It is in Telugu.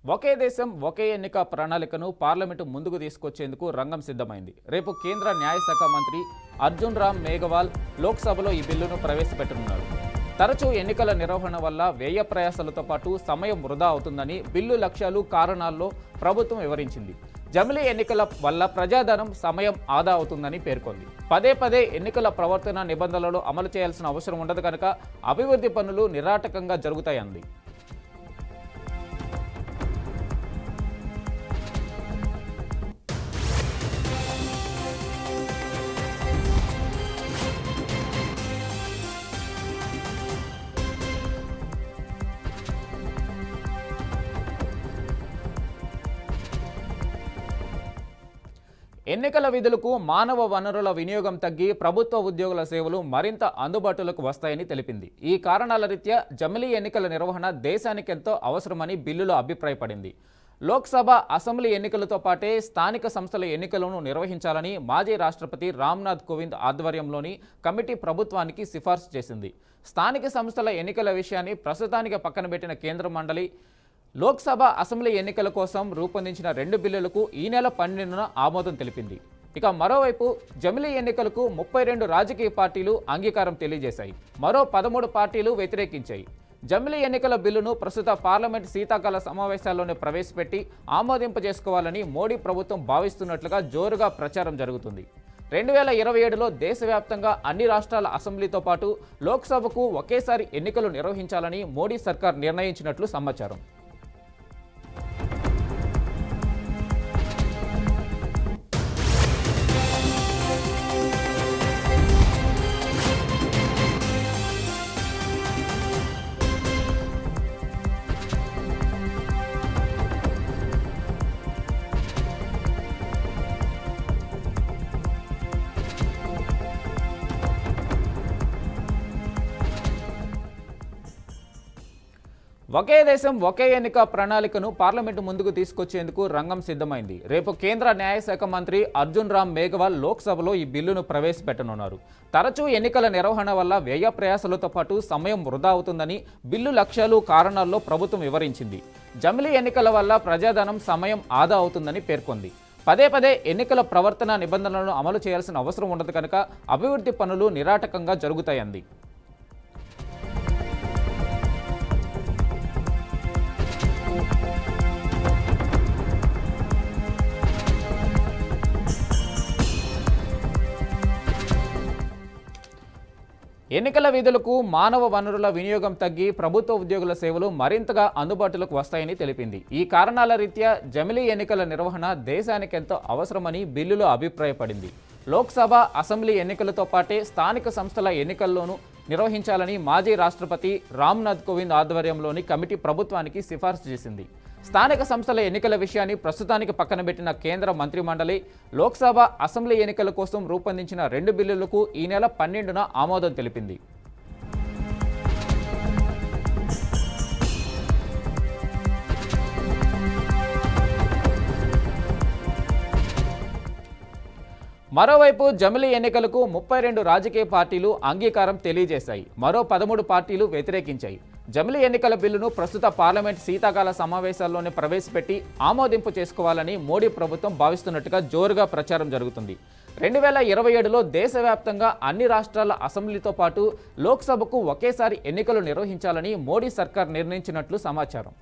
ఒకే దేశం ఒకే ఎన్నిక ప్రణాళికను పార్లమెంటు ముందుకు తీసుకొచ్చేందుకు రంగం సిద్ధమైంది. రేపు కేంద్ర న్యాయశాఖ మంత్రి అర్జున్ రామ్ మేఘవాల్ లోక్సభలో ఈ బిల్లును ప్రవేశపెట్టనున్నారు. తరచూ ఎన్నికల నిర్వహణ వల్ల వ్యయ ప్రయాసాలతో పాటు సమయం వృధా అవుతుందని బిల్లు లక్ష్యాలు కారణాల్లో ప్రభుత్వం వివరించింది. జమిలీ ఎన్నికల వల్ల ప్రజాధనం సమయం ఆదా అవుతుందని పేర్కొంది. పదే పదే ఎన్నికల ప్రవర్తన నిబంధనలను అమలు చేయాల్సిన అవసరం ఉండదు కనుక అభివృద్ధి పనులు నిరాటకంగా జరుగుతాయంది. ఎన్నికల విధులకు మానవ వనరుల వినియోగం తగ్గి ప్రభుత్వ ఉద్యోగుల సేవలు మరింత అందుబాటులోకి వస్తాయని తెలిపింది. ఈ కారణాల రీత్యా జమిలీ ఎన్నికల నిర్వహణ దేశానికెంతో అవసరమని బిల్లులో అభిప్రాయపడింది. లోక్సభ, అసెంబ్లీ ఎన్నికలతో పాటే స్థానిక సంస్థల ఎన్నికలను నిర్వహించాలని మాజీ రాష్ట్రపతి రామ్నాథ్ కోవింద్ ఆధ్వర్యంలోని కమిటీ ప్రభుత్వానికి సిఫార్సు చేసింది. స్థానిక సంస్థల ఎన్నికల విషయాన్ని ప్రస్తుతానికి పక్కన పెట్టిన కేంద్ర మండలి లోక్సభ, అసెంబ్లీ ఎన్నికల కోసం రూపొందించిన 2 బిల్లులకు ఈ నెల 12న ఆమోదం తెలిపింది. ఇక మరోవైపు జమిలీ ఎన్నికలకు 32 రాజకీయ పార్టీలు అంగీకారం తెలియజేశాయి. మరో 13 పార్టీలు వ్యతిరేకించాయి. జమిలీ ఎన్నికల బిల్లును ప్రస్తుత పార్లమెంట్ శీతాకాల సమావేశాల్లోనే ప్రవేశపెట్టి ఆమోదింపజేసుకోవాలని మోడీ ప్రభుత్వం భావిస్తున్నట్లుగా జోరుగా ప్రచారం జరుగుతుంది. 2027లో దేశవ్యాప్తంగా అన్ని రాష్ట్రాల అసెంబ్లీతో పాటు లోక్సభకు ఒకేసారి ఎన్నికలు నిర్వహించాలని మోడీ సర్కార్ నిర్ణయించినట్లు సమాచారం. ఒకే దేశం ఒకే ఎన్నిక ప్రణాళికను పార్లమెంటు ముందుకు తీసుకొచ్చేందుకు రంగం సిద్ధమైంది. రేపు కేంద్ర న్యాయశాఖ మంత్రి అర్జున్ రామ్ మేఘవాల్ లోక్సభలో ఈ బిల్లును ప్రవేశపెట్టనున్నారు. తరచూ ఎన్నికల నిర్వహణ వల్ల వ్యయ ప్రయాసాలతో పాటు సమయం వృధా అవుతుందని బిల్లు లక్ష్యాలు కారణాల్లో ప్రభుత్వం వివరించింది. జమిలీ ఎన్నికల వల్ల ప్రజాధనం సమయం ఆదా అవుతుందని పేర్కొంది. పదే పదే ఎన్నికల ప్రవర్తన నిబంధనలను అమలు చేయాల్సిన అవసరం ఉండదు కనుక అభివృద్ధి పనులు నిరాటకంగా జరుగుతాయంది. ఎన్నికల విధులకు మానవ వనరుల వినియోగం తగ్గి ప్రభుత్వ ఉద్యోగుల సేవలు మరింతగా అందుబాటులోకి వస్తాయని తెలిపింది. ఈ కారణాల రీత్యా జమిలీ ఎన్నికల నిర్వహణ దేశానికెంతో అవసరమని బిల్లులో అభిప్రాయపడింది. లోక్సభ, అసెంబ్లీ ఎన్నికలతో పాటే స్థానిక సంస్థల ఎన్నికల్లోనూ నిర్వహించాలని మాజీ రాష్ట్రపతి రామ్నాథ్ కోవింద్ ఆధ్వర్యంలోని కమిటీ ప్రభుత్వానికి సిఫార్సు చేసింది. స్థానిక సంస్థల ఎన్నికల విషయాన్ని ప్రస్తుతానికి పక్కన పెట్టిన కేంద్ర మంత్రిమండలి లోక్సభ, అసెంబ్లీ ఎన్నికల కోసం రూపొందించిన 2 బిల్లులకు ఈ నెల 12న ఆమోదం తెలిపింది. మరోవైపు జమిలీ ఎన్నికలకు 32 రాజకీయ పార్టీలు అంగీకారం తెలియజేశాయి. మరో 13 పార్టీలు వ్యతిరేకించాయి. జమిలీ ఎన్నికల బిల్లును ప్రస్తుత పార్లమెంట్ శీతాకాల సమావేశాల్లోనే ప్రవేశపెట్టి ఆమోదింపు చేసుకోవాలని మోడీ ప్రభుత్వం భావిస్తున్నట్టుగా జోరుగా ప్రచారం జరుగుతుంది. 2027లో దేశవ్యాప్తంగా అన్ని రాష్ట్రాల అసెంబ్లీతో పాటు లోక్సభకు ఒకేసారి ఎన్నికలు నిర్వహించాలని మోడీ సర్కార్ నిర్ణయించినట్లు సమాచారం.